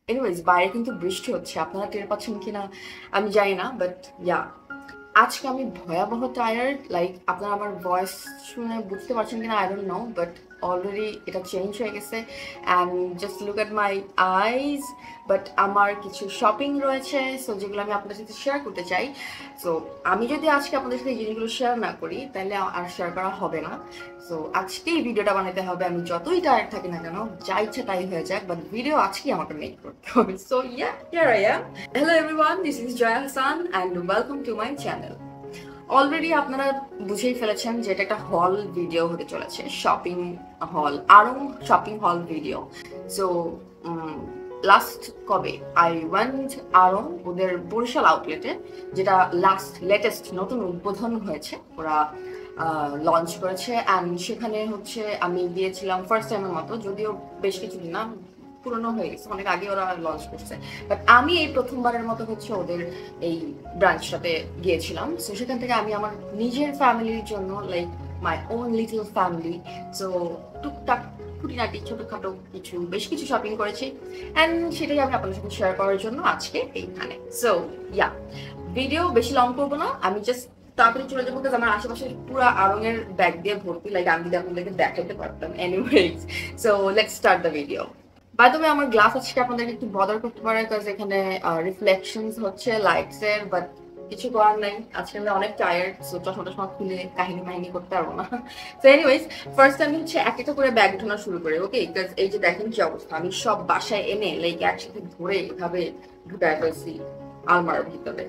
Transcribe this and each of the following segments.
Anyways বাইরে কিন্তু বৃষ্টি হচ্ছে, আপনারা টের পাচ্ছেন কিনা আমি জানি না, বাট ইয়া আজকে আমি ভয়াবহ টায়ার্ড। লাইক আপনারা আমার ভয়েস শুনে বুঝতে পারছেন কিনা I don't know, but already এটা চেঞ্জ হয়ে গেছে। And just look at my eyes. But আমার কিছু শপিং রয়েছে, সো যেগুলো আমি আপনাদের সাথে শেয়ার করতে চাই। সো আমি যদি আজকে আপনাদের সাথে এই জিনিসগুলো শেয়ার না করি তাহলে আর শেয়ার করা হবে না। সো আজকে এই ভিডিওটা বানাতে হবে, আমি যতই টায়ার্ড থাকি না কেন, যা ইচ্ছা তাই হয়ে যাক, বাট ভিডিও আজকেই আমাকে মেক করতে হবে। So yeah, here I am. Hello everyone, this is Jaya Hasan and welcome to my channel. Already আপনারা বুঝেই ফেলেছেন যে এটা একটা হল ভিডিও হতে চলেছে, শপিং হল, আরও শপিং হল ভিডিও। সো লাস্ট কবে আই ওয়েন্ট আরং, ওদের বরিশাল আউটলেটে, যেটা লেটেস্ট নতুন উদ্বোধন হয়েছে, ওরা লঞ্চ করেছে। অ্যান্ড সেখানে হচ্ছে আমি গিয়েছিলাম ফার্স্ট টাইমের মতো, যদিও বেশ কিছুদিন না, পুরনো হয়ে গেছে, অনেক আগে ওরা লঞ্চ করছে, বাট আমি এই প্রথমবারের মতো হচ্ছে ওদের এই ব্রাঞ্চটাতে গিয়েছিলাম। সো সেখান থেকে আমি আমার নিজের ফ্যামিলির জন্য, like my own little family, so টুকটাক খুঁটিনাটি ছোটখাটো কিছু বেশ কিছু শপিং করেছি, অ্যান্ড সেটাই আমি আপনাদের সাথে শেয়ার করার জন্য আজকে এইখানে। সো ইয়া, ভিডিও বেশি লং করবো না, আমি জাস্ট তাড়াতাড়ি চলে যাবো, বিকজ আমার আশেপাশে পুরো আড়ঙের ব্যাগ দিয়ে ভর্তি, লাইক আমি যদি আপনাদেরকে দেখাতে পারতাম। Anyways, so let's start the video. By the way, আমার গ্লাস আজকে আপনাদেরকে একটু বদার করতে পারে, বিকজ এখানে রিফ্লেকশনস হচ্ছে লাইটস এর, বাট কিছু করার নাই, আজকে আমরা অনেক টায়ার্ড, সো চশমা টশমা খুলে কাহিনী মাহিনী করতে পারবো না। সো এনিওয়েজ, ফার্স্ট আমি হচ্ছে এক একটা করে ব্যাগ ঢোনা শুরু করি, ওকে? বিকজ এই যে দেখেন কি অবস্থা, আমি সব বাসায় এনে লাইক একসাথে ধরে এভাবে ঢুকায় ফেলছি আলমার ভিতরে।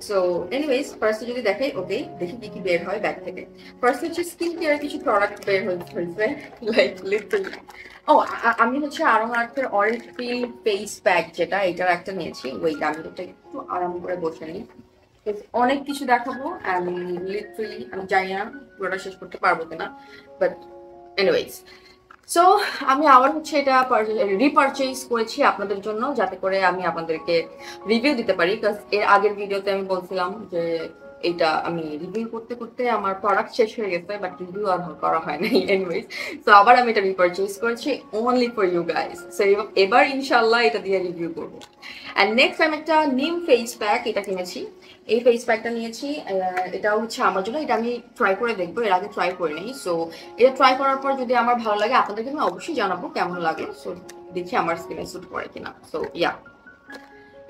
সো এনিওয়েজ, ফার্স্টে যদি দেখাই, ওকে, দেখি কি কি বের হয় ব্যাগ থেকে। ফার্স্ট হচ্ছে স্কিন কেয়ার কিছু প্রোডাক্ট বের হয়েছে, লাইক লিটারালি। ও, আমি হচ্ছে আরং আর্থের অরেঞ্জ পিল ফেস প্যাক, যেটা এটার একটা নিয়েছি। ওয়েট, আমি এটা একটু আরাম করে বসে নিই, অনেক কিছু দেখাবো অ্যান্ড লিটারালি আমি জানি না পুরোটা শেষ করতে পারবো কিনা, বাট এনিওয়েজ। সো আমি আবার হচ্ছে এটা রিপারচেজ করেছি আপনাদের জন্য, যাতে করে আমি আপনাদেরকে রিভিউ দিতে পারি, বিকজ এর আগের ভিডিওতে আমি বলছিলাম যে এটা আমি রিভিউ করতে করতে আমার প্রোডাক্ট শেষ হয়ে গেছে, বাট রিভিউ আর করা হয় নাই। এনিওয়েজ, সো আবার আমি এটা রিপারচেজ করেছি only for you guys. So এবার ইনশাল্লাহ এটা দিয়ে রিভিউ করবো। অ্যান্ড নেক্সট আমি একটা নিম ফেস প্যাক এটা কিনেছি, এই ফেস প্যাকটা নিয়েছি। এটাও হচ্ছে আমার জন্য, এটা আমি ট্রাই করে দেখবো, এর আগে ট্রাই করে নেই। সো এটা ট্রাই করার পর যদি আমার ভালো লাগে আপনাদেরকে আমি অবশ্যই জানাবো কেমন লাগে। সো দেখি আমার স্কিনে স্যুট করে কিনা। সো ইয়া,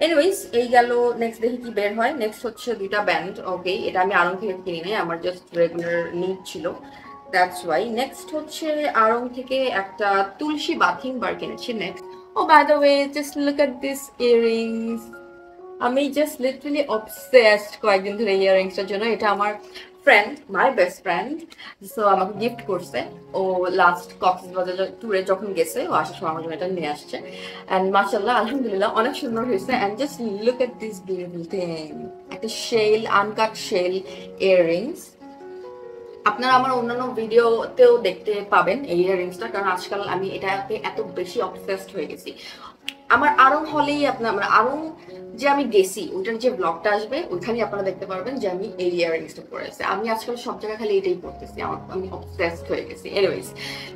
এনিওয়েজ, এই গেল। নেক্সট দেখি কি বের হয়। নেক্সট হচ্ছে দুইটা ব্যান্ড, ওকে, এটা আমি আরং থেকে কিনি নাই, আমার জাস্ট রেগুলার নিড ছিল, দ্যাটস ওয়াই। নেক্সট হচ্ছে আরং থেকে একটা তুলসী বাথিং বার কিনেছি। Next, oh by the way, just look at this earrings. আমি জাস্ট লিটারালি অবসেসড কয়েকদিন ধরে ইয়াররিংসটার জন্য। এটা আমার friend, my best friend, so আমাকে গিফট করছে। ও লাস্ট কক্সবাজার ট্যুরে যখন গেছে, ও আসার সময় আমার জন্য এটা নিয়ে আসছে। অ্যান্ড মাশাআল্লাহ, আলহামদুলিল্লাহ, অনেক সুন্দর হয়েছে। And just look at this beautiful thing, একটা শেল, আনকাট শেল ইয়াররিংস। আপনারা আমার অন্যান্য ভিডিওতেও দেখতে পাবেন এই ইয়াররিংসটা, কারণ আজকাল আমি এটাতে এত বেশি অবসেসড হয়ে গেছি। আমার আরং হলেই আপনার আরং যে আমি গেছি ওইটার যে ব্লগটা আসবে, ওইখানে আপনারা দেখতে পারবেন যে আমি এই ইয়াররিংসটা পরেছি। আমি আজকাল সব জায়গায় খালি এটাই পরতেছি, আমি অবসেসড হয়ে গেছি। Anyways,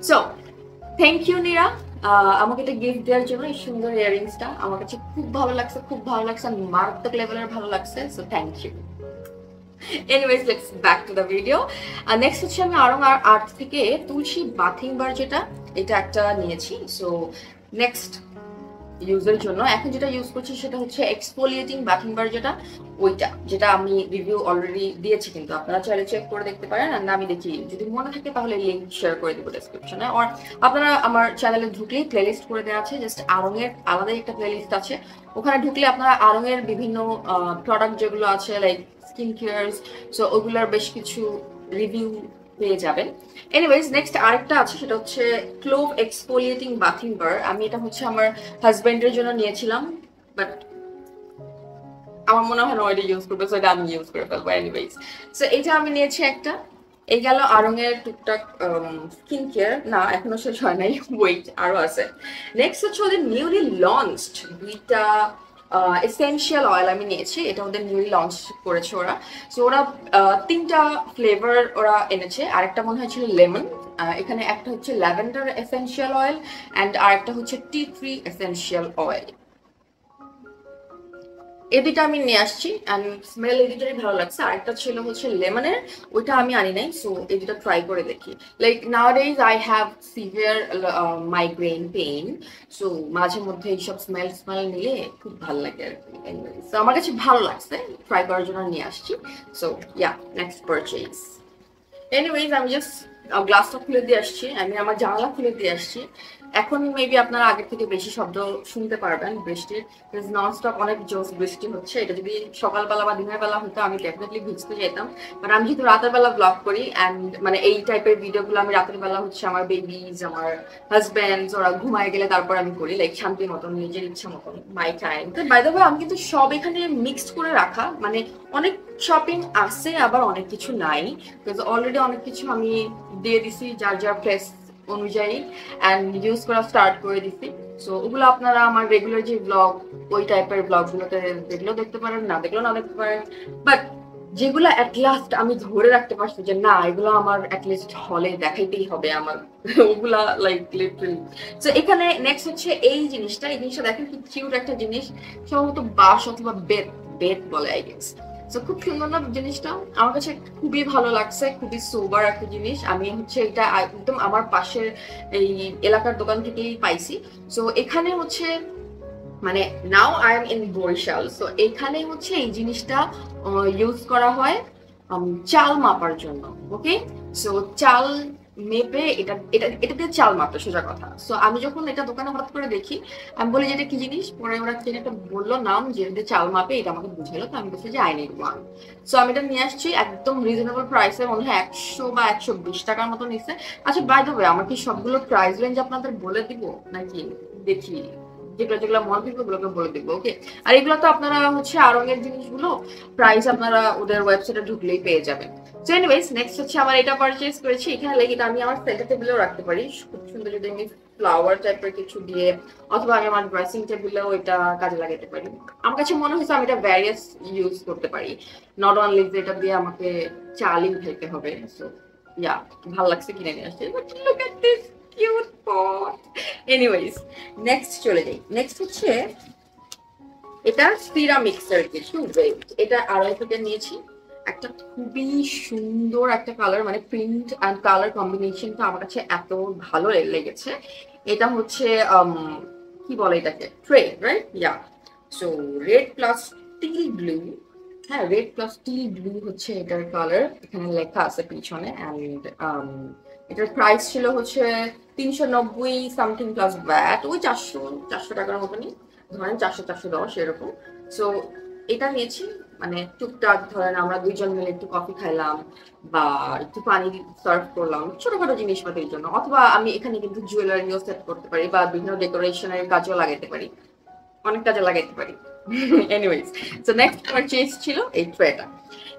so thank you Neera আমাকে এটা গিফট দেওয়ার জন্য। এই সুন্দর ইয়াররিংসটা আমার কাছে খুব ভালো লাগছে, খুব ভালো লাগছে, মারাত্মক লেভেলের ভালো লাগছে। So thank you. Anyways, let's back to the video. Next হচ্ছে আমি আরং আর্ট থেকে তুলসী বাথিং বার, যেটা এটা একটা নিয়েছি। সো নেক্সট ইউজের জন্য এখন যেটা ইউজ করছি সেটা হচ্ছে এক্সফোলিয়েটিং বাথিং বার, যেটা আমি রিভিউ অলরেডি দিয়েছি, কিন্তু আপনারা চাইলে চেক করে দেখতে পারেন। আর আমি দেখি যদি মনে থাকে তাহলে লিঙ্ক শেয়ার করে দেবো ডেসক্রিপশনে। আর আপনারা আমার চ্যানেলে ঢুকলেই প্লেলিস্ট করে দেওয়া আছে, জাস্ট আরঙের আলাদাই একটা প্লেলিস্ট আছে, ওখানে ঢুকলে আপনারা আরঙের বিভিন্ন প্রোডাক্ট যেগুলো আছে লাইক স্কিন কেয়ার, সো ওগুলোর বেশ কিছু রিভিউ পেয়ে যাবেন। এনিওয়েজ, নেক্সট আরেকটা আছে, সেটা হচ্ছে ক্লোভ এক্সফোলিয়েটিং বাথিং বার। আমি এটা হচ্ছে আমার হাজবেন্ডের জন্য নিয়েছিলাম, বাট আমার মনে হয় না ওইটা ইউজ করবে, সো এটা আমি ইউজ করে ফেলবো। এনিওয়েজ, সো এটা আমি নিয়েছি একটা। এই গেল আরং এর টুকটাক স্কিন কেয়ার। না, এখনো শেষ হয় নাই, ওয়েট, আরো আছে। নেক্সট হচ্ছে ওদের নিউলি লঞ্চড দুইটা এসেনশিয়াল অয়েল আমি নিয়েছি, এটা ওদের নিউলি লঞ্চ করেছে ওরা। সো ওরা তিনটা ফ্লেভার ওরা এনেছে, আরেকটা মনে হয়েছিল লেমন, এখানে একটা হচ্ছে ল্যাভেন্ডার এসেনশিয়াল অয়েল, অ্যান্ড আরেকটা হচ্ছে টি ট্রি এসেনশিয়াল অয়েল। এই দুইটা আমি নিয়ে আসছি অ্যান্ড স্মেল এই দুটাই ভালো লাগছে। আরেকটা ছিল হচ্ছে লেমনের, ওইটা আমি আনি নাই, সো এই দুটা ট্রাই করে দেখি। Like নাওয়াডেজ I have severe migraine pain, so মাঝে মধ্যে এইসব স্মেল স্মেল নিলে খুব ভালো লাগে আর কি। সো আমার কাছে ভালো লাগছে, ট্রাই করার জন্য নিয়ে আসছি। So yeah, next purchase. Anyways আমি জাস্ট গ্লাসটা খুলে দিয়ে আসছি, আমি আমার জানালা খুলে দিয়ে আসছি। এখন মেবি আপনারা আগের থেকে বেশি শব্দ শুনতে পারবেন বৃষ্টির, নন স্টপ অনেক জোস বৃষ্টি হচ্ছে। এটা যদি সকালবেলা বা দিনের বেলা হতো আমি ডেফিনেটলি ভিজতে যেতাম, বাট আমি যেহেতু রাতের বেলা ব্লগ করি অ্যান্ড মানে এই টাইপের ভিডিওগুলো আমি রাতের বেলা হচ্ছে আমার বেবিজ, আমার হাজব্যান্ড ওরা ঘুমায় গেলে তারপর আমি করি, লাইক শান্তির মতন, নিজের ইচ্ছা মতন, মাই টাইম। তো বাই দ্য ওয়ে আমি কিন্তু সব এখানে মিক্সড করে রাখা, মানে অনেক শপিং আছে আবার অনেক কিছু নাই, বিকজ অলরেডি অনেক কিছু আমি দিয়ে দিছি যার যার প্লেস অনুযায়ী অ্যান্ড ইউজ করা স্টার্ট করে দিছি। সো ওগুলো আপনারা আমার রেগুলার যে ব্লগ, ওই টাইপের ব্লগগুলোতে দেখলেও দেখতে পারেন, না দেখলেও না দেখতে পারেন, বাট যেগুলো অ্যাট লাস্ট আমি ধরে রাখতে পারছি যে না এগুলো আমার অ্যাটলিস্ট হলে দেখাইতেই হবে আমার, ওগুলা লাইক লিটারালি। সো এখানে নেক্সট হচ্ছে এই জিনিসটা, এই জিনিসটা দেখেন কি কিউট একটা জিনিস, সম্ভবত বাঁশ অথবা বেত, বেত বলে আই গেস। সো খুব সুন্দর না জিনিসটা, আমার কাছে খুবই ভালো লাগছে, খুবই সোবার একটা জিনিস। আমি হচ্ছে এটা একদম আমার পাশের এই এলাকার দোকান থেকেই পাইছি। সো এখানে হচ্ছে মানে now I am in Barishal, so এখানে হচ্ছে এই জিনিসটা ইউজ করা হয় চাল মাপার জন্য। ওকে, সো চাল মেপে এটা এটা এটা দিয়ে চাল মাপে সোজা কথা। সো আমি যখন এটা দোকানে হঠাৎ করে দেখি, আমি বলি যে এটা কি জিনিস, পরে ওরা কি একটা বললো নাম যে এটা দিয়ে চাল মাপে, এটা আমাকে বুঝালো, তো আমি বলছি যে আই নিড ওয়ান। সো আমি এটা নিয়ে আসছি একদম রিজনেবল প্রাইসে, মনে হয় 100 বা 120 টাকার মতো নিচ্ছে। আচ্ছা বাই দ্য ওয়ে, আমার কি সবগুলো প্রাইস রেঞ্জ আপনাদের বলে দিব নাকি দেখি, যেগুলো যেগুলো মনে থাকবে ওগুলোকে বলে দিবো। ওকে, আর এগুলো তো আপনারা হচ্ছে আরঙের জিনিসগুলো প্রাইস আপনারা ওদের ওয়েবসাইটে ঢুকলেই পেয়ে যাবেন। সো এনিওয়েজ নেক্সট হচ্ছে আমার এটা পারচেজ করেছি, এখানে লাগে এটা আমি আমার সেন্টার টেবিলেও রাখতে পারি খুব সুন্দর, যদি আমি ফ্লাওয়ার টাইপের কিছু দিয়ে, অথবা আমি আমার ড্রেসিং টেবিলেও এটা কাজে লাগাতে পারি। আমার কাছে মনে হয়েছে আমি এটা ভ্যারিয়াস ইউজ করতে পারি, নট অনলি যে এটা দিয়ে আমাকে চালই উঠাইতে হবে। সো ইয়া, ভালো লাগছে কিনে নিয়ে আসছে। But look at this cute pot. Anyways next চলে যাই। নেক্সট হচ্ছে এটা সিরামিক্সের কিছু ওয়েট, এটা আড়াই থেকে নিয়েছি। একটা খুবই সুন্দর একটা কালার, মানে প্রিন্ট অ্যান্ড কালার কম্বিনেশনটা আমার কাছে এত ভালো লেগেছে। এটা হচ্ছে কি বলে এটাকে, tray, right? Yeah. So red plus teal blue, হ্যাঁ রেড প্লাস টিল ব্লু হচ্ছে এটার কালার, এখানে লেখা আছে পিছনে। অ্যান্ড এটার প্রাইস ছিল হচ্ছে 390 সামথিং প্লাস ভ্যাট, ওই 400 টাকার মতনই, ধরেন 400-410 এরকম। সো এটা নিয়েছি, মানে টুকটাক ধরেন আমরা দুইজন মিলে একটু কফি খাইলাম বা একটু পানি সার্ভ করলাম, ছোটখাটো জিনিসপাতির জন্য, অথবা আমি এখানে কিন্তু জুয়েলারিও সেট করতে পারি বা বিভিন্ন ডেকোরেশনের কাজও লাগাতে পারি, অনেক কাজে লাগাইতে পারি। এনিওয়েজ, সো নেক্সট পারচেজ ছিল এই ট্রেটা।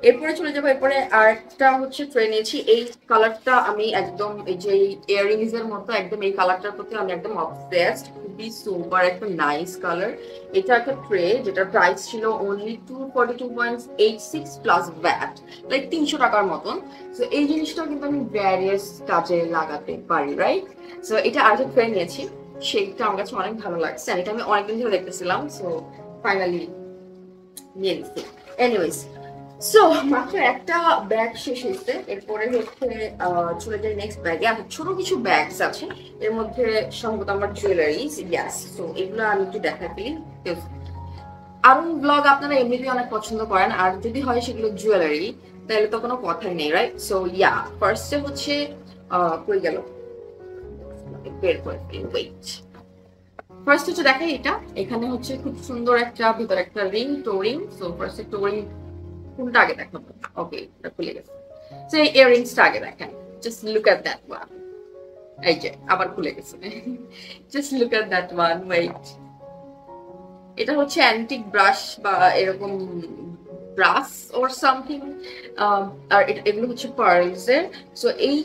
এরপরে চলে যাবো, এরপরে আরেকটা হচ্ছে ট্রে নিয়েছি। এই কালারটা আমি একদম, এই যে ইয়াররিংস এর মতো একদম এই কালারটার প্রতি আমি একদম অবসেসড, খুবই সুপার একটা নাইস কালার। এটা একটা ট্রে যেটার প্রাইস ছিল অনলি 242.86 প্লাস ভ্যাট, লাইক 300 টাকার মতন। সো এই জিনিসটাও কিন্তু আমি ভ্যারিয়াস কাজে লাগাতে পারি, রাইট? সো এটা আরেকটা ট্রে নিয়েছি, সেইটা আমার কাছে অনেক ভালো লাগছে, এটা আমি অনেকদিন ধরে দেখতেছিলাম, সো ফাইনালি নিয়ে নিচ্ছি। এনিওয়েজ, সো মাত্র একটা ব্যাগ শেষ হয়েছে, এরপরে হচ্ছে চলে যাই নেক্সট ব্যাগে। আর ছোট কিছু ব্যাগস আছে, এর মধ্যে সম্ভবত আমার জুয়েলারিজ, ইয়াস। সো এগুলো আমি একটু দেখা পেলি, আরুন ব্লগ আপনারা এমনিতেই অনেক পছন্দ করেন, আর যদি হয় সেগুলো জুয়েলারি তাহলে তো কোনো কথাই নেই, রাইট? সো ইয়া, ফার্স্টে হচ্ছে কই গেল, বের করে ওয়েট। ফার্স্ট হচ্ছে দেখেন এটা, এখানে হচ্ছে খুব সুন্দর একটা ভিতরে একটা রিং, টোরিং। সো ফার্স্ট টোরিং কোনটা আগে দেখাবো? ওকে, এটা খুলে গেছে। সো এই ইয়াররিংসটা আগে দেখেন, just look at that one. এই যে আবার খুলে গেছে, just look at that one, wait. এটা হচ্ছে অ্যান্টিক ব্রাশ বা এরকম ব্রাশ ওর সামথিং, আর এগুলো হচ্ছে পার্লস এর। সো এই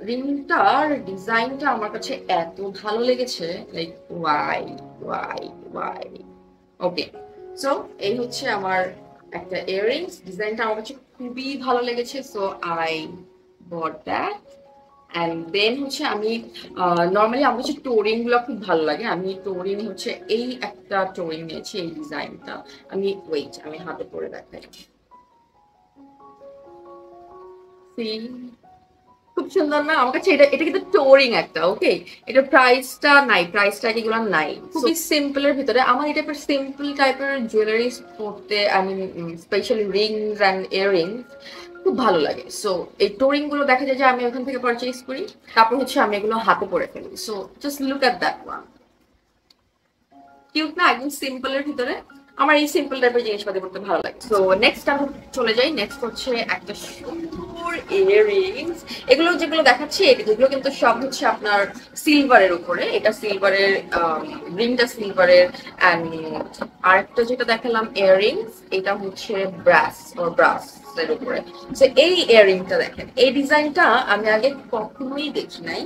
রিংটার ডিজাইনটা আমার কাছে এত ভালো লেগেছে, লাইক ওয়াই ওয়াই ওয়াই। ওকে, সো এই হচ্ছে আমার একটা ইয়াররিংস, ডিজাইনটা আমার কাছে খুবই ভালো লেগেছে, so I bought that. And then হচ্ছে আমি নর্মালি আমার কাছে টোরিং গুলো খুব ভালো লাগে। আমি টোরিং হচ্ছে এই একটা টোরিং নিয়েছি, এই ডিজাইনটা। আমি ওয়েট, আমি হাতে পরে দেখাই। খুব সুন্দর না? আমার কাছে এটা এটা কিন্তু টোরিং একটা, ওকে। এটা প্রাইসটা নাই, প্রাইস ট্যাগ এগুলো নাই, খুবই সিম্পলের ভিতরে। আমার এই টাইপের সিম্পল টাইপের জুয়েলারিস পরতে, I mean specially rings and earrings খুব ভালো লাগে। সো এই টোরিং গুলো দেখা যায় যে আমি ওখান থেকে পারচেজ করি, তারপর হচ্ছে আমি এগুলো হাতে পরে ফেলি। So just look at that one, cute না? একদম সিম্পলের ভিতরে। আমার এই সিম্পল টাইপের জিনিসপাতি করতে ভালো লাগে। তো নেক্সট আমি চলে যাই। নেক্সট হচ্ছে একটা সুন্দর ইয়াররিংস। এগুলো যেগুলো দেখাচ্ছি এগুলো কিন্তু সব হচ্ছে আপনার সিলভারের উপরে। এটা সিলভারের, রিংটা সিলভারের। অ্যান্ড আরেকটা যেটা দেখালাম ইয়াররিংস, এটা হচ্ছে ব্রাস এর উপরে। তো এই ইয়াররিংটা দেখেন, এই ডিজাইনটা আমি আগে কখনোই দেখি নাই।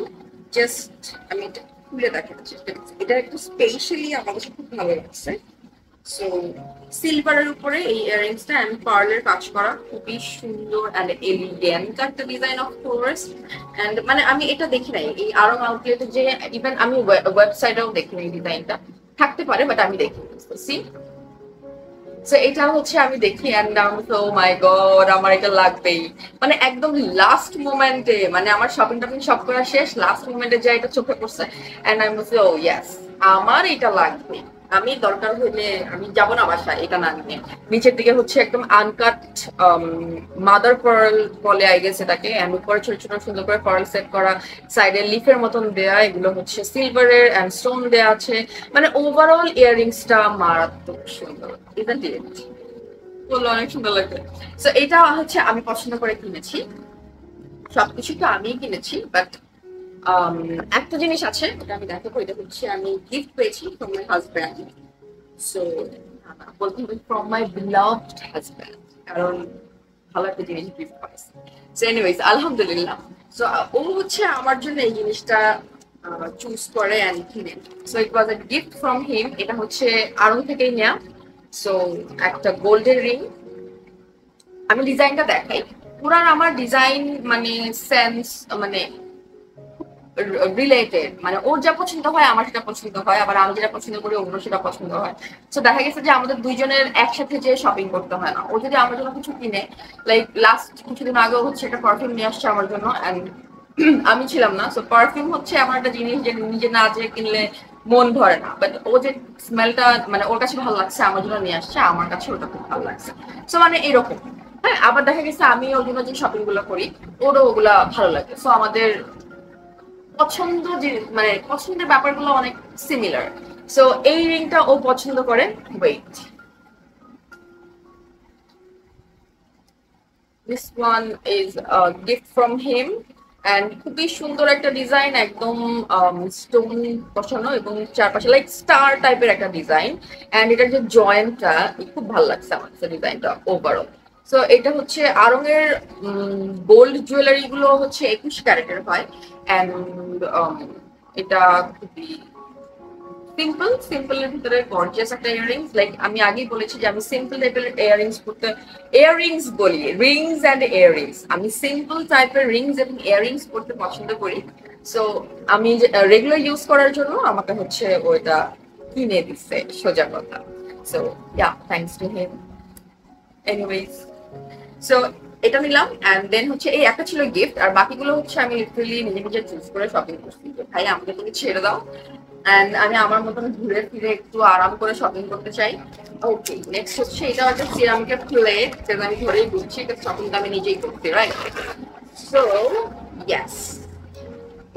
জাস্ট আমি এটা খুলে দেখাচ্ছি। এটা একটু স্পেশালি আমার কাছে খুব ভালো লাগছে। সো সিলভারের উপরে এই ইয়াররিংসটা এন্ড পার্লের কাজ করা, খুবই সুন্দর এন্ড এলিগেন্ট একটা ডিজাইন অফ কোর্স। এন্ড মানে আমি এটা দেখি নাই এই আরং আউটলেটে, যে ইভেন আমি ওয়েবসাইটেও দেখি নাই। ডিজাইনটা থাকতে পারে বাট আমি দেখি। সি, সো এটা হচ্ছে আমি দেখি এন্ড ও মাই গড, আমার এটা লাগবেই। মানে একদম লাস্ট মোমেন্টে, মানে আমার শপিং টপিং সব করা শেষ, লাস্ট মোমেন্টে যা এটা চোখে পড়ছে এন্ড আমি বলছি ও ইয়েস, আমার এটা লাগবে। আমি দরকার হইলে আমি যাব না বাসায় এটা না নিয়ে। নিচের দিকে হচ্ছে একদম আনকাট মাদার পার্ল বলে আই গেস এটাকে, এন্ড উপরে ছোট ছোট সুন্দর করে পার্ল সেট করা, সাইডে লিফের মতন দেয়া, এগুলো হচ্ছে সিলভারের এন্ড স্টোন দেয়া আছে। মানে ওভারঅল ইয়াররিংসটা মারাত্মক সুন্দর, ইজন্ট ইট? বললো অনেক সুন্দর লাগবে। সো এটা হচ্ছে আমি পছন্দ করে কিনেছি। সবকিছু তো আমিই কিনেছি, বাট একটা জিনিস আছে এটা আমি দেখাবো। এটা হচ্ছে আমি গিফট পেয়েছি ফ্রম মাই হাজব্যান্ড। সো বলতে হবে ফ্রম মাই বিলাভড হাজব্যান্ড, কারণ ভালো একটা জিনিস গিফট পাইছি। সো এনিওয়েজ আলহামদুলিল্লাহ। সো ও হচ্ছে আমার জন্য এই জিনিসটা চুজ করে অ্যান্ড কিনে। So it was a gift from হিম। এটা হচ্ছে আড়ং থেকেই নেয়া। সো একটা গোল্ডের রিং। আমি ডিজাইনটা দেখাই। পুরান আমার ডিজাইন মানে সেন্স মানে রিলেটেড, মানে ওর যা পছন্দ হয় আমার সেটা পছন্দ হয়, আবার আমি যেটা পছন্দ করি ওগুলো সেটা পছন্দ হয়। তো দেখা গেছে যে আমাদের দুইজনের একসাথে যে শপিং করতে হয় না। ও যদি আমার জন্য কিছু কিনে, লাইক লাস্ট কিছুদিন আগে হচ্ছে একটা পারফিউম নিয়ে আসছে আমার জন্য, এন্ড আমি ছিলাম না। সো পারফিউম হচ্ছে এমন একটা জিনিস যে নিজে না যে কিনলে মন ভরে না, বাট ও যে স্মেলটা মানে ওর কাছে ভালো লাগছে আমার জন্য নিয়ে আসছে, আমার কাছে ওটা খুব ভালো লাগছে। সো মানে এরকম। হ্যাঁ, আবার দেখা গেছে আমি ওর জন্য যে শপিং গুলো করি ওরও ওগুলা ভালো লাগে। সো আমাদের পছন্দ যে মানে পছন্দের ব্যাপারগুলো অনেক সিমিলার। সো এই রিংটা ও পছন্দ করে। Wait, this one is gift from him and খুবই সুন্দর একটা ডিজাইন, একদম স্টোন বসানো এবং চারপাশে লাইক স্টার টাইপের একটা ডিজাইন। অ্যান্ড এটার যে জয়েন্টটা খুব ভালো লাগছে আমার কাছে ডিজাইনটা ওভারঅল। সো এটা হচ্ছে আড়ং এর গোল্ড জুয়েলারি গুলো হচ্ছে 21 ক্যারেটের হয়। অ্যান্ড এটা খুবই সিম্পল, সিম্পলের ভিতরে গর্জিয়াস একটা ইয়াররিংস। লাইক আমি আগেই বলেছি যে আমি সিম্পল টাইপের ইয়াররিংস পরতে, ইয়াররিংস বলি রিংস অ্যান্ড ইয়াররিংস, আমি সিম্পল টাইপের রিংস এবং ইয়াররিংস পরতে পছন্দ করি। সো আমি রেগুলার ইউজ করার জন্য আমাকে হচ্ছে ওইটা কিনে দিচ্ছে, সোজা কথা। So yeah, thanks to him. Anyways, so এটা নিলাম অ্যান্ড দেন হচ্ছে এই একটা ছিল গিফট, আর বাকিগুলো হচ্ছে আমি লিটারালি নিজে নিজে চুজ করে শপিং করছি। ভাই আমাকে তুমি ছেড়ে দাও অ্যান্ড আমি আমার মতন ঘুরে ফিরে একটু আরাম করে শপিং করতে চাই। ওকে, নেক্সট হচ্ছে এটা হচ্ছে সিরামিকের প্লেট, যেটা আমি ধরেই বুঝছি শপিংটা আমি নিজেই করতে, রাইট? সো ইয়েস,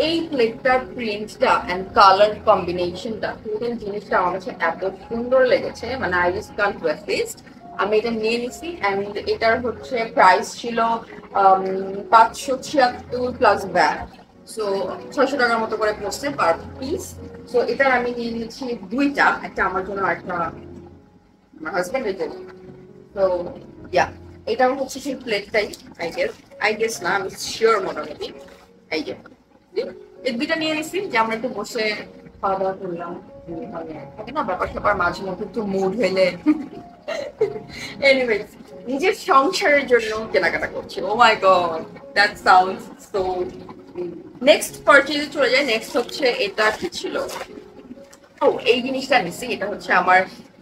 এই প্লেটটার প্রিন্টটা এন্ড কালার কম্বিনেশনটা, টোটাল জিনিসটা আমার কাছে এত সুন্দর লেগেছে, মানে আই জাস্ট কান্ট রেসিস্ট। আমি এটা নিয়ে নিছি অ্যান্ড এটার হচ্ছে প্রাইস ছিল 576 প্লাস ভ্যাট। সো 600 টাকার মতো করে পড়ছে পার পিস। সো এটার আমি নিয়ে নিয়েছি দুইটা, একটা আমার জন্য আর একটা আমার হাজবেন্ডের জন্য। তো ইয়া, এটা হচ্ছে সেই প্লেটটাই। আই গেস না, আমি শিওর মোটামুটি। এই যে এই দুইটা নিয়ে নিছি যে আমরা একটু বসে খাওয়া দাওয়া করলাম। থাকে না ব্যাপার স্যাপার মাঝে মধ্যে একটু মুড হইলে। এনিওয়েজ, নিজের সংসারের জন্য কেনাকাটা করছি। Oh my God, that sounds so next পারচেজে চলে যায়। নেক্সট হচ্ছে এটা কি ছিল, ও এই জিনিসটা নিছি। এটা হচ্ছে আমার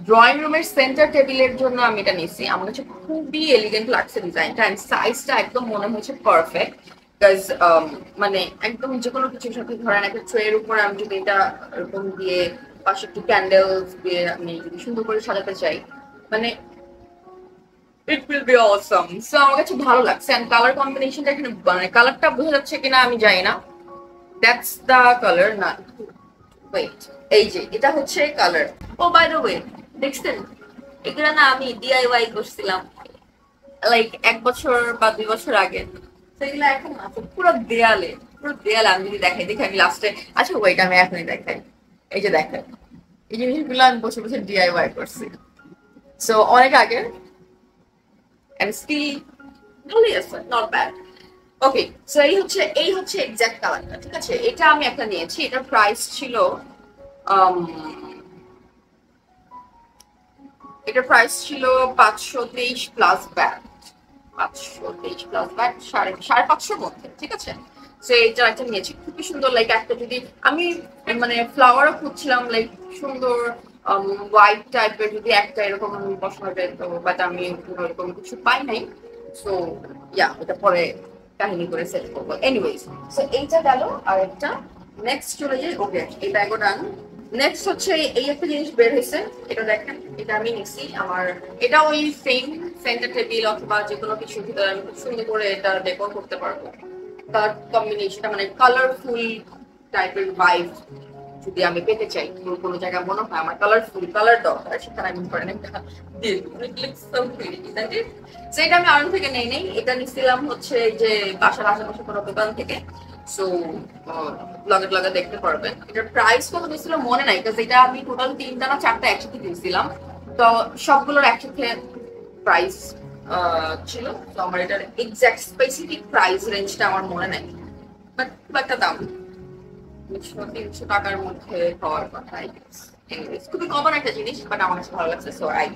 ড্রয়িং রুমের সেন্টার টেবিলের জন্য আমি এটা নিছি। আমার কাছে খুবই এলিগেন্ট লাগছে ডিজাইনটা, এন্ড সাইজটা একদম মনে হচ্ছে পারফেক্ট। বিকজ মানে একদম যে কোনো কিছুর সাথে ধরেন একটা ট্রের উপরে আমি যদি এটা এরকম দিয়ে পাশে একটু ক্যান্ডেলস দিয়ে আমি যদি সুন্দর করে সাজাতে চাই, মানে it will be Assam. So আমার কাছে ভালো লাগছে, এন্ড কালার কম্বিনেশনটা এখানে মানে কালারটা বোঝা যাচ্ছে কিনা আমি জানি না। দ্যাটস দ্য কালার না, ওয়েট, এই যে এটা হচ্ছে colour. Oh by the way, দেখছেন এগুলা না আমি ডিআইওয়াই করছিলাম লাইক 1 বছর বা 2 বছর আগে। সেগুলো এখন আছে পুরো দেয়ালে, পুরো দেয়ালে। আমি যদি দেখাই দেখি আমি লাস্টে, আচ্ছা ওয়েট আমি এখনই দেখাই। এই যে দেখেন, এই জিনিসগুলো আমি বসে বসে ডিআইওয়াই করছি, সো অনেক আগে, এন্ড স্টিল ভালোই আছে, নট ব্যাড। ওকে, সো এই হচ্ছে এক্সাক্ট কালারটা, ঠিক আছে। এটা আমি একটা নিয়েছি, এটার প্রাইস ছিল um, এটার প্রাইস ছিল 523 প্লাস ব্যাট। 523 প্লাস ব্যাট, 550 মধ্যে, ঠিক আছে। তো এইটা একটা নিয়েছি, খুবই সুন্দর। লাইক একটা যদি আমি মানে ফ্লাওয়ারও খুঁজছিলাম, লাইক সুন্দর হোয়াইট টাইপের যদি একটা এরকম বসানো যেত, বাট আমি এরকম কিছু পাই নাই। সো ইয়া, এটা পরে কাহিনী করে সেট করবো। এনিওয়েজ, সো এইটা গেল। আর একটা নেক্সট চলে যাই। ওকে, এই ব্যাগও ডান। নেক্সট হচ্ছে এই একটা জিনিস বের হয়েছে, এটা দেখেন। এটা আমি নিছি আমার, এটা ওই সেম সেন্টার টেবিল অথবা যে কোনো কিছুর ভিতরে আমি খুব সুন্দর করে এটা ডেকোর করতে পারবো। তার কম্বিনেশনটা মানে কালারফুল টাইপের ভাইব যদি আমি পেতে চাই, কোনো জায়গায় মনে হয় আমার কালারফুল কালার দরকার, সেখানে আমি ধরেন একটা সেটা আমি আড়ং থেকে নেই। এটা নিছিলাম হচ্ছে যে বাসার আশেপাশে কোনো দোকান থেকে। সো ব্লগে ব্লগে দেখতে পারবেন। এটার প্রাইস কত দিয়েছিল মনে নাই, বিকজ এটা আমি টোটাল 3টা না 4টা একসাথে দিয়েছিলাম, তো সবগুলোর একসাথে প্রাইস ছিল। তো আমার এটার এক্সাক্ট স্পেসিফিক প্রাইস রেঞ্জটা আমার মনে নাই, বাট খুব একটা দাম 200-300 টাকার মধ্যে হওয়ার কথা। খুবই কমন একটা জিনিস, বাট আমার কাছে ভালো লাগছে, সো আই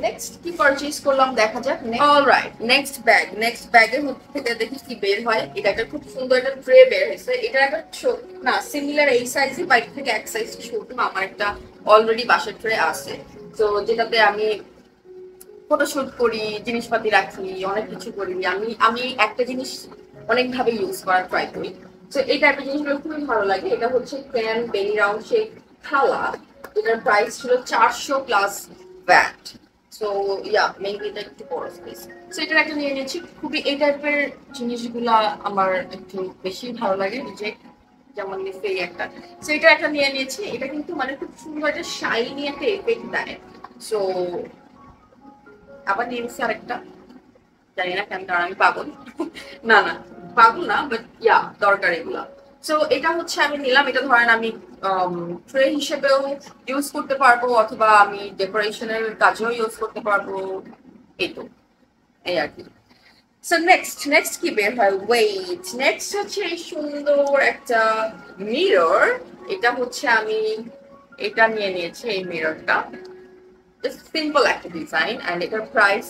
নেক্সট কি পারচেজ করলাম দেখা যাক। Alright, next bag. নেক্সট ব্যাগের মধ্যে থেকে দেখি কি বের হয়। এটা একটা খুব সুন্দর একটা ট্রে বের হয়েছে। এটা একটা না সিমিলার এই সাইজে, বাইক থেকে এক সাইজ ছোট। আমার একটা অলরেডি বাসার ট্রে আছে, তো যেটাতে আমি ফটোশুট করি, জিনিসপাতি রাখি, অনেক কিছু করি। আমি একটা জিনিস অনেক ভাবে ইউজ করার ট্রাই করি। তো এই টাইপের জিনিসগুলো খুবই ভালো লাগে। এটা হচ্ছে প্যান বেনি রাউন্ড শেপ থালা। এটার প্রাইস ছিল 400 plus VAT. So yeah, maybe এটা একটু বড় স্পেস। সো এটার একটা নিয়ে নিয়েছি। খুবই এই টাইপের জিনিসগুলা আমার একটু বেশি ভালো লাগে, যে যেমন নিচে এই একটা। সো এটা একটা নিয়ে নিয়েছি। এটা কিন্তু মানে খুব সুন্দর একটা শাইনি একটা এফেক্ট দেয়। সো আবার নিয়ে নিচ্ছি আরেকটা, জানি না কেন, কারণ আমি পাগল। না না, পাগল না, বাট ইয়া দরকার এগুলা। সো এটা হচ্ছে আমি নিলাম। এটা ধরেন আমি ট্রে হিসেবেও ইউজ করতে পারবো, অথবা আমি ডেকোরেশনের কাজেও ইউজ করতে পারবো। এই তো, এই আর কি। সো নেক্সট কি বের হয়, ওয়েট। নেক্সট হচ্ছে এই সুন্দর একটা মিরর। এটা হচ্ছে আমি এটা নিয়ে নিয়েছি, এই মিররটা। সিম্পল একটা ডিজাইন, এন্ড এটার প্রাইস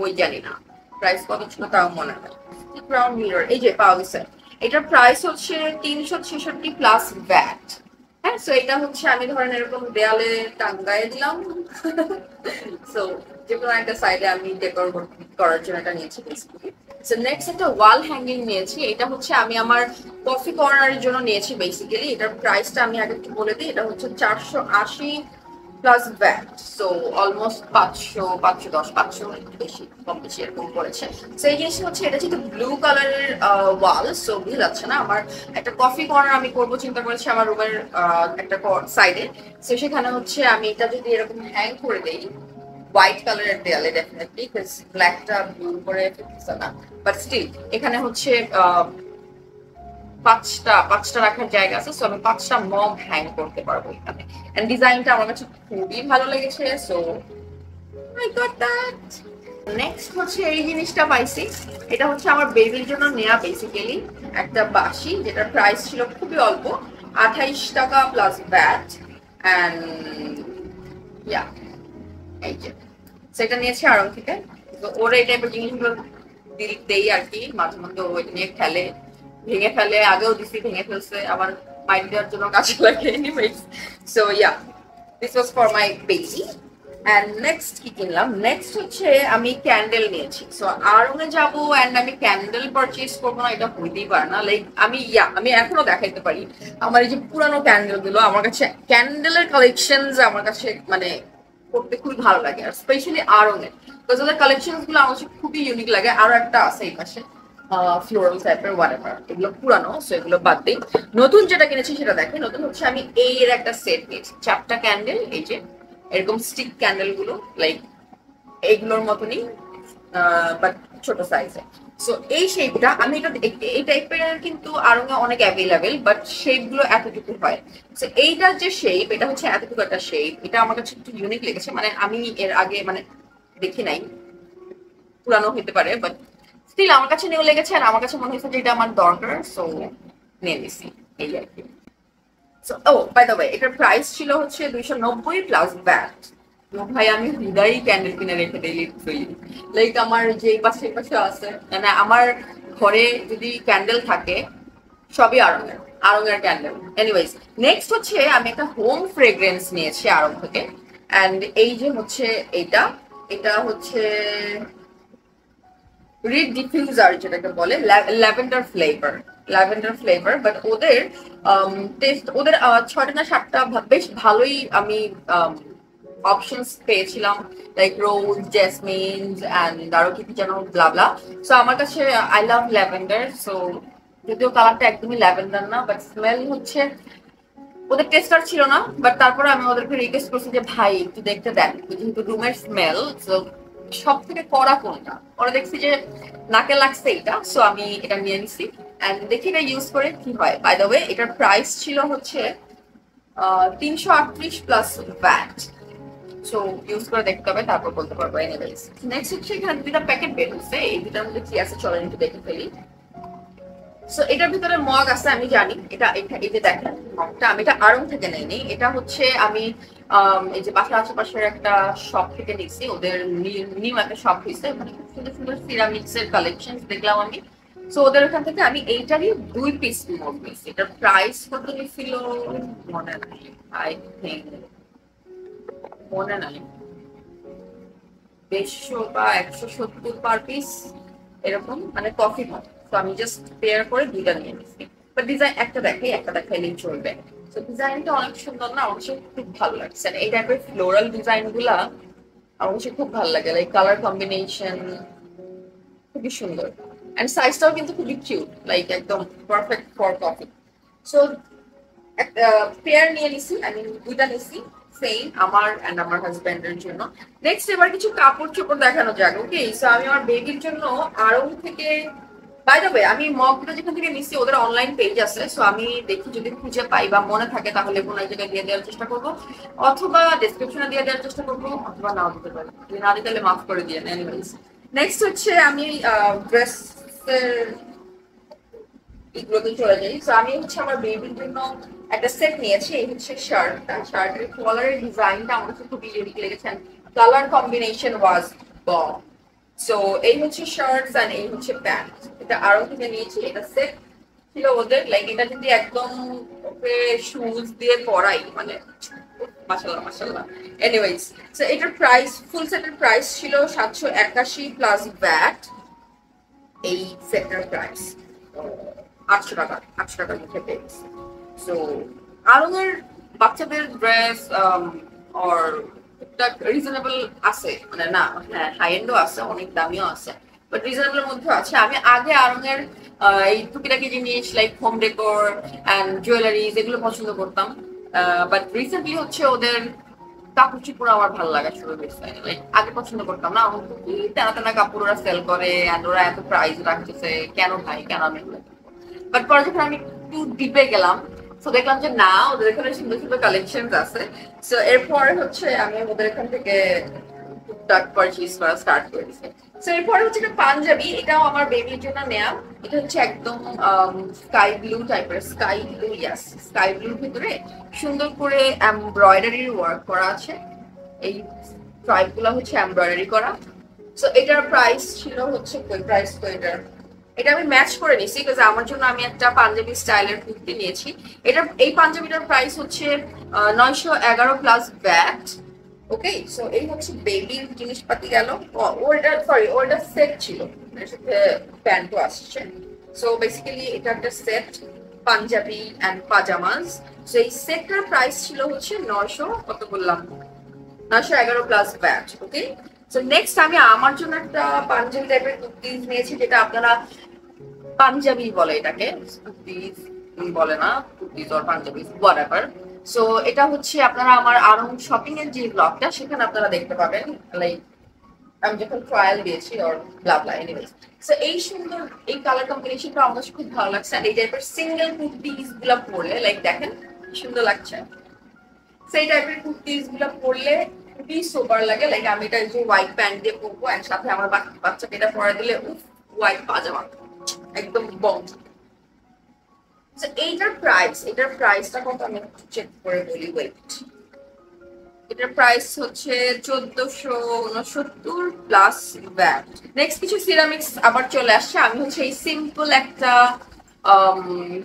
ওই জানি না প্রাইস কত ছিল, তাও মনে হয়। ক্রাউন মিরর, এই যে পাওয়া গেছে। এটার প্রাইস হচ্ছে 366 প্লাস ভ্যাট। হ্যাঁ, সো এটা হচ্ছে আমি ধরেন এরকম দেয়ালে টাঙ্গায় দিলাম। সো যে কোনো একটা সাইডে আমি ডেকোর করার জন্য এটা নিয়েছি বেসিক্যালি। সো নেক্সট একটা ওয়াল হ্যাঙ্গিং নিয়েছি। এটা হচ্ছে আমি আমার কফি কর্নারের জন্য নিয়েছি বেসিক্যালি। এটার প্রাইসটা আমি আগে একটু বলে দিই। এটা হচ্ছে 480 প্লাস ভ্যাট। সো অলমোস্ট 500, 510, 500 একটু বেশি, কম বেশি এরকম পড়েছে। সো এই জিনিসটা হচ্ছে, এটা যেহেতু ব্লু কালারের ওয়াল, সো বুঝা যাচ্ছে না। আমার একটা কফি কর্নার আমি করবো চিন্তা করেছি আমার রুমের একটা সাইডে। সো সেখানে হচ্ছে আমি এটা যদি এরকম হ্যাং করে দেই হোয়াইট কালারের দেয়ালে, ডেফিনেটলি, বিকজ ব্ল্যাকটা ব্লু করে ফেলতেছে না, বাট স্টিল এখানে হচ্ছে পাঁচটা রাখার জায়গা আছে। সো আমি 5টা মগ হ্যাং করতে পারবো এখানে। এন্ড ডিজাইনটা আমার কাছে খুবই ভালো লেগেছে। So I got that. Next হচ্ছে এই জিনিসটা পাইছি। এটা হচ্ছে আমার বেবির জন্য নেয়া বেসিক্যালি একটা বাঁশি, যেটার প্রাইস ছিল খুবই অল্প, 28 টাকা প্লাস ভ্যাট। এন্ড ইয়া, এই যে সেটা নিয়েছি আড়ং থেকে। তো ওরা এই টাইপের জিনিসগুলো দেই আর কি, মাঝে মধ্যে ও এটা নিয়ে খেলে, ভেঙে ফেলে, আগেও দিছি ভেঙে ফেলছে, আবার মাইন্ড দেওয়ার জন্য কাজে লাগে। Anyways, so yeah, this was for my baby. And next কি কিনলাম, নেক্সট হচ্ছে আমি ক্যান্ডেল নিয়েছি। সো আড়ংয়ে যাবো অ্যান্ড আমি ক্যান্ডেল পারচেজ করবো না, এটা হইতেই পারে না। লাইক আমি এখনো দেখাইতে পারি আমার এই যে পুরানো ক্যান্ডেল গুলো। আমার কাছে ক্যান্ডেলের কালেকশন আমার কাছে মানে করতে খুবই ভালো লাগে, আর স্পেশালি আড়ংয়ের, বিকজ ওদের কালেকশন গুলো আমার কাছে খুবই ইউনিক লাগে। আরো একটা আছে এই পাশে ফ্লোরাল টাইপের হোয়াটএভার, এগুলো পুরানো, সো এগুলো বাদ দিই। নতুন যেটা কিনেছি সেটা দেখে, নতুন হচ্ছে আমি এর একটা সেট নিয়েছি, 4টা ক্যান্ডেল, এই যে এরকম স্টিক ক্যান্ডেল গুলো, লাইক এইগুলোর মতনই বাট ছোট সাইজে। সো এই শেপটা আমি এটা এই টাইপের কিন্তু আড়ংয়ে অনেক অ্যাভেলেবেল, বাট শেপ গুলো এতটুকু হয়। সো এইটার যে শেপ, এটা হচ্ছে এতটুকু একটা শেপ, এটা আমার কাছে একটু ইউনিক লেগেছে। মানে আমি এর আগে মানে দেখি নাই, পুরানো হতে পারে, বাট স্টিল আমার কাছে নিউ লেগেছে, আর আমার কাছে মনে হয়েছে যে এটা আমার দরকার, সো নিয়ে নিছি এই আর কি। So oh by the way, এটার প্রাইস ছিল হচ্ছে 290 প্লাস ভ্যাট। তো ভাই আমি হৃদয় ক্যান্ডেল কিনে রেখে দিই লিটারেলি। লাইক আমার যে পাশে পাশে আছে, মানে আমার ঘরে যদি ক্যান্ডেল থাকে সবই আড়ংয়ের, আড়ংয়ের ক্যান্ডেল। এনিওয়েজ, নেক্সট হচ্ছে আমি একটা হোম ফ্রেগ্রেন্স নিয়েছি আড়ং থেকে। অ্যান্ড এই যে হচ্ছে এটা, এটা হচ্ছে রিড ডিফিউজার যেটাকে বলে, lavender flavour, lavender flavour. But ওদের টেস্ট, ওদের 6টা না 7টা বেশ ভালোই আমি অপশনস পেয়েছিলাম, লাইক রোজ, জেসমিনস অ্যান্ড আরো কি কি যেন ব্লাবলা। সো আমার কাছে আই লাভ ল্যাভেন্ডার। সো যদিও কালারটা একদমই ল্যাভেন্ডার না, বাট স্মেল হচ্ছে, ওদের টেস্টার ছিল না, বাট তারপরে আমি ওদেরকে রিকোয়েস্ট করছি যে ভাই একটু দেখতে দেন, যেহেতু রুমের স্মেল, সো সব থেকে কড়া কোনটা, ওরা দেখছি যে নাকে লাগছে এটা, সো আমি এটা নিয়ে নিছি। অ্যান্ড দেখি এটা ইউজ করে কি হয়। বাই দ্য ওয়ে, এটার প্রাইস ছিল হচ্ছে 338 প্লাস ভ্যাট। সো ইউজ করে দেখতে হবে, তারপর বলতে পারবো। এনিওয়েজ, নেক্সট হচ্ছে এখানে 2টা প্যাকেট বের হচ্ছে, এই 2টার মধ্যে কি আছে চলেন একটু দেখে ফেলি। সো এটার ভিতরে মগ আছে, আমি জানি এটা, এই যে দেখেন মগটা, আমি এটা আড়ং থেকে নেইনি, এটা হচ্ছে আমি এই যে বাসার আশেপাশের একটা শপ থেকে নিচ্ছি, ওদের নিউ একটা শপ হয়েছে, মানে খুব সুন্দর সুন্দর সিরামিক্স এর কালেকশন দেখলাম আমি। সো ওদের ওখান থেকে আমি এইটারই 2 পিস মগ নিচ্ছি। এটার প্রাইস কত নিছিল মনে নাই, আই থিঙ্ক মনে নাই, 150 বা 170 পার পিস এরকম, মানে কফি মগ। তো আমি জাস্ট পেয়ার করে 2টা নিয়ে নিচ্ছি। বাট ডিজাইন একটা দেখাই, একটা দেখাইলেই চলবে। তো ডিজাইনটা অনেক সুন্দর না, আমার কাছে খুব ভালো লাগছে। এই টাইপের ফ্লোরাল ডিজাইন গুলা আমার কাছে খুব ভালো লাগে, লাইক কালার কম্বিনেশন খুবই সুন্দর, এন্ড সাইজটাও কিন্তু খুবই কিউট, লাইক একদম পারফেক্ট ফর কফি। সো একটা পেয়ার নিয়ে নিছি, আমি 2টা নিছি সেম, আমার এন্ড আমার হাজবেন্ডের জন্য। নেক্সট এবার কিছু কাপড় চোপড় দেখানো যাক। ওকে, সো আমি আমার বেবির জন্য আড়ং থেকে, বাই দ্য ওয়ে, আমি মগগুলো যেখান থেকে নিচ্ছি ওদের অনলাইন পেজ আছে, সো আমি দেখি যদি খুঁজে পাই বা মনে থাকে তাহলে কোনো এক জায়গায় দিয়ে দেওয়ার চেষ্টা করবো, অথবা ডিসক্রিপশনে দিয়ে দেওয়ার চেষ্টা করবো, অথবা নাও দিতে পারি, যদি না দিতে তাহলে মাফ করে দিয়ে। এনিওয়েজ, নেক্সট হচ্ছে আমি ড্রেসের এগুলোতে চলে যাই। সো আমি হচ্ছে আমার বেবির জন্য একটা সেট নিয়েছি। এই হচ্ছে শার্টটা, শার্টের কলারের ডিজাইনটা আমার কাছে খুবই ইউনিক লেগেছে, কালার কম্বিনেশন ওয়াজ বম। সো এই হচ্ছে শার্টস এন্ড এই হচ্ছে প্যান্ট, এটা আরো থেকে নিয়েছি, এটা সেট ছিল ওদের, লাইক এটা যদি একদম ওকে শুজ দিয়ে পরাই, মানে মাশাআল্লাহ মাশাআল্লাহ। এনিওয়েজ, সো এটার প্রাইস, ফুল সেটের প্রাইস ছিল 781 প্লাস ভ্যাট। এই সেটের প্রাইস 800 টাকা, 800 টাকার মধ্যে পেয়ে গেছে। সো আড়ংয়ের বাচ্চাদের ড্রেস অর টুকটাক রিজনেবল আছে, মানে না হ্যাঁ হাই এন্ডও আছে, অনেক দামিও আছে, বাট রিজনেবলের মধ্যে আছে। আমি আগে আড়ংয়ের এই টুকিটাকি জিনিস like home decor and jewelleries এগুলো পছন্দ করতাম, বাট রিসেন্টলি হচ্ছে ওদের কাপড় চোপড় আমার ভালো লাগা শুরু হয়েছে। লাইক আগে পছন্দ করতাম না, আমার কি তেনা তেনা কাপড় ওরা সেল করে অ্যান্ড ওরা এত প্রাইস রাখতেছে, কেন ভাই, কেন আমি এগুলো কিনবো? বাট পরে যখন আমি একটু ডিপে গেলাম, তো দেখলাম যে না, ওদের এখানে সুন্দর সুন্দর কালেকশন আছে। সো এরপরে হচ্ছে আমি ওদের এখান থেকে টুকটাক পারচেজ করা স্টার্ট করেছি। সো এরপরে হচ্ছে একটা পাঞ্জাবি, এটাও আমার বেবির জন্য নেয়া। এটা হচ্ছে একদম স্কাই ব্লু টাইপের, স্কাই ব্লু, ইয়াস স্কাই ব্লুর ভিতরে সুন্দর করে এমব্রয়ডারির ওয়ার্ক করা আছে। এই স্ট্রাইপ গুলো হচ্ছে এমব্রয়ডারি করা। সো এটার প্রাইস ছিল হচ্ছে কই প্রাইস তো এটার, এটা আমি ম্যাচ করে নিছি বিকজ আমার জন্য আমি একটা পাঞ্জাবি স্টাইলের কুর্তি নিয়েছি। এটা এই পাঞ্জাবিটার প্রাইস হচ্ছে 911 প্লাস ভ্যাট। ওকে, সো এই হচ্ছে বেবির জিনিসপাতি গেল। ওটা সরি ওটা সেট ছিল, এর সাথে প্যান্টও আসছে। সো বেসিক্যালি এটা একটা সেট, পাঞ্জাবি অ্যান্ড পাজামাস। সো এই সেটটার প্রাইস ছিল হচ্ছে 900 কত বললাম, 911 প্লাস ভ্যাট। ওকে, সো নেক্সট আমি আমার জন্য একটা পাঞ্জাবি টাইপের কুর্তিজ নিয়েছি, যেটা আপনারা পাঞ্জাবি বলে এটাকে, কুর্তিজ বলে না, kurtis or Punjabi whatever. So এটা হচ্ছে আপনারা আমার আরং শপিং এর যে ব্লগটা সেখানে আপনারা দেখতে পাবেন, লাইক আমি যখন ট্রায়াল দিয়েছি or blah blah anyways. So এই সুন্দর এই কালার কম্বিনেশনটা আমার কাছে খুব ভালো লাগছে। আর এই টাইপের সিঙ্গেল কুর্তিজ গুলা পরলে লাইক দেখেন সুন্দর লাগছে। সেই টাইপের কুর্তিজ গুলা পরলে খুবই সোবার লাগে। লাইক আমি এটা যে হোয়াইট প্যান্ট দিয়ে পরবো এর সাথে আমার বাচ্চাকে এটা পরে দিলে উফ, হোয়াইট পাজামা একদম বম। এটার প্রাইসটা কত আমি চেক করে বলি, ওয়েট। এটার প্রাইস হচ্ছে 1469 প্লাস ভ্যাট। নেক্সট কিছু সিরামিক্স আবার চলে আসছে। আমি হচ্ছে এই সিম্পল একটা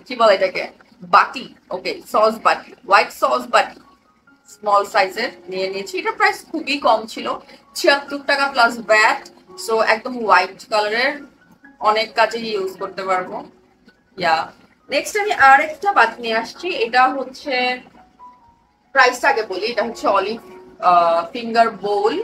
কি বলে এটাকে, বাটি, ওকে সস বাটি, হোয়াইট সস বাটি স্মল সাইজের নিয়ে নিয়েছি। এটা প্রাইস খুবই কম ছিল, 76 টাকা প্লাস ভ্যাট। সো একদম হোয়াইট কালারের, অনেক কাজে ইউজ করতে পারবো। ইয়া, নেক্সট আমি আরেকটা বাটি নিয়ে আসছি। এটা হচ্ছে প্রাইসটা আগে বলি, এটা হচ্ছে অলিভ ফিঙ্গার বোল।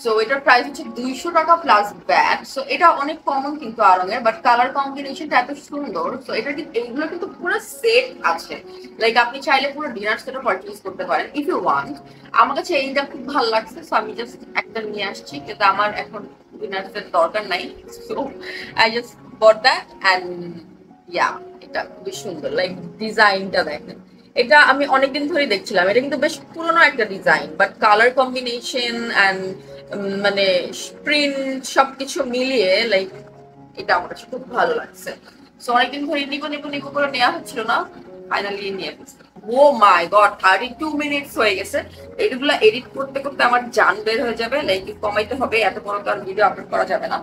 সো এটার প্রাইস হচ্ছে 200 টাকা প্লাস ভ্যাট। সো এটা অনেক কমন কিন্তু আরঙের, বাট কালার কম্বিনেশনটা এত সুন্দর। সো এটা কিন্তু এইগুলো কিন্তু পুরো সেট আছে, লাইক আপনি চাইলে পুরো ডিনার সেটও পারচেজ করতে পারেন ইফ ইউ ওয়ান্ট। আমার কাছে এইটা খুব ভালো লাগছে, সো আমি জাস্ট একটা নিয়ে আসছি, কিন্তু আমার এখন ডিনার সেট দরকার নাই। So I just bought that and yeah, এটা খুবই সুন্দর, লাইক ডিজাইনটা দেখেন। এটা আমি অনেকদিন ধরে দেখছিলাম, এটা কিন্তু বেশ পুরোনো একটা design, but colour combination and মানে প্রিন্ট সবকিছু মিলিয়ে লাইক এটা আমার কাছে খুব ভালো লাগছে। সো অনেকদিন ধরে নিকো নিকো নিকো করে নেওয়া হচ্ছিল না, ফাইনালি নিয়ে ফেলছি। ও মাই গড, 32 মিনিটস হয়ে গেছে। এগুলো এডিট করতে করতে আমার জান বের হয়ে যাবে, লাইক কমাইতে হবে, এত বড় তো আর ভিডিও আপলোড করা যাবে না।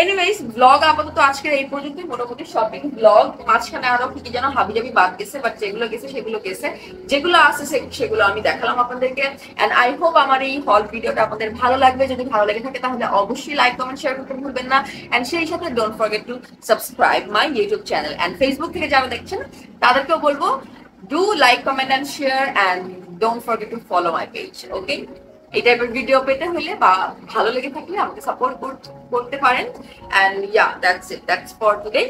এনিওয়েজ, ব্লগ আপাতত আজকের এই পর্যন্তই, মোটামুটি শপিং ব্লগ। মাঝখানে আরো কি যেন হাবিজাবি বাদ গেছে, বাট যেগুলো গেছে সেগুলো গেছে, যেগুলো আছে সেগুলো আমি দেখালাম আপনাদেরকে। এন্ড আই হোপ আমার এই হল ভিডিওটা আপনাদের ভালো লাগবে। যদি ভালো লেগে থাকে তাহলে অবশ্যই লাইক কমেন্ট শেয়ার করতে ভুলবেন না। এন্ড সেই সাথে don't forget to subscribe my YouTube channel. And Facebook থেকে যারা দেখছেন তাদেরকেও বলবো, do like, comment and share and don't forget to follow my page. Okay, এই টাইপের ভিডিও পেতে হলে বা ভালো লেগে থাকলে আমাকে সাপোর্ট করতে পারেন। And yeah, that's for today.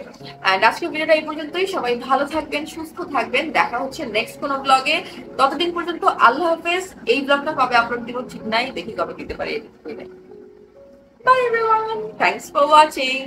And আজকের ভিডিওটা এই পর্যন্তই। সবাই ভালো থাকবেন, সুস্থ থাকবেন, দেখা হচ্ছে নেক্সট কোনো ব্লগে। ততদিন পর্যন্ত আল্লাহ হাফেজ। এই ব্লগটা কবে আপলোড দিব ঠিক নাই, দেখি কবে দিতে পারি। By everyone, thanks for watching.